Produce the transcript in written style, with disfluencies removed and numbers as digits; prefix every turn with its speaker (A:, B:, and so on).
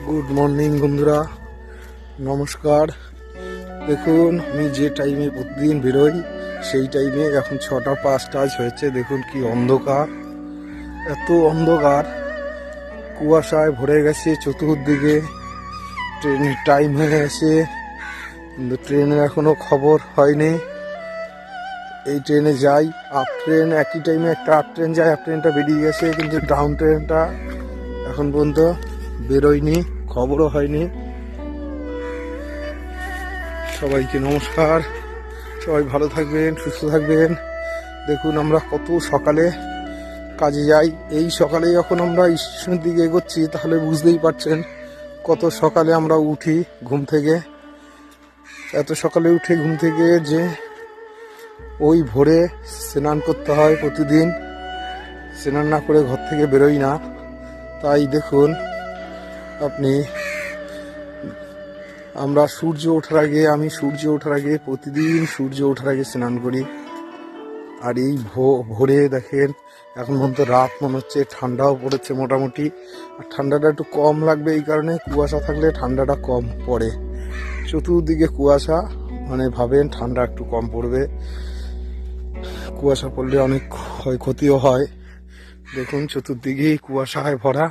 A: Good morning বন্ধুরা, নমস্কার। দেখুন আমি যে টাইমে প্রতিদিন বেরোই সেই টাইমে এখন 6:05 হয়েছে। দেখুন কি অন্ধকার, এত অন্ধকার, কুয়াশায় ভরে গেছে চতুর্দিকে। ট্রেনের টাইম হয়ে গেছে কিন্তু ট্রেনের এখনো খবর হয়নি। এই ট্রেনে যাই, আপ ট্রেন একই টাইমে একটা আপ ট্রেন যায়, আপ ট্রেনটা বেরিয়ে গেছে কিন্তু ডাউন ট্রেনটা এখন পর্যন্ত বেরোয়নি, খবরও হয়নি। সবাইকে নমস্কার, সবাই ভালো থাকবেন, সুস্থ থাকবেন। দেখুন আমরা কত সকালে কাজে যাই, এই সকালে যখন আমরা স্টেশনের দিকে এগোচ্ছি তাহলে বুঝতেই পারছেন কত সকালে আমরা উঠি ঘুম থেকে। এত সকালে উঠে ঘুম থেকে যে ওই ভোরে স্নান করতে হয় প্রতিদিন, স্নান না করে ঘর থেকে বেরোই না। তাই দেখুন আপনি, আমরা সূর্য ওঠার আগে, আমি সূর্য ওঠার আগে প্রতিদিন সূর্য ওঠার আগে স্নান করি। আর এই ভোরে দেখেন এখন পর্যন্ত রাত মনে হচ্ছে, ঠান্ডাও পড়েছে মোটামুটি। আর ঠান্ডাটা একটু কম লাগবে এই কারণে, কুয়াশা থাকলে ঠান্ডাটা কম পড়ে। চতুর্দিকে কুয়াশা, মানে ভাবেন ঠান্ডা একটু কম পড়বে। কুয়াশা পড়লে অনেক ক্ষতিও হয়। দেখুন চতুর্দিকেই কুয়াশায় ভরা।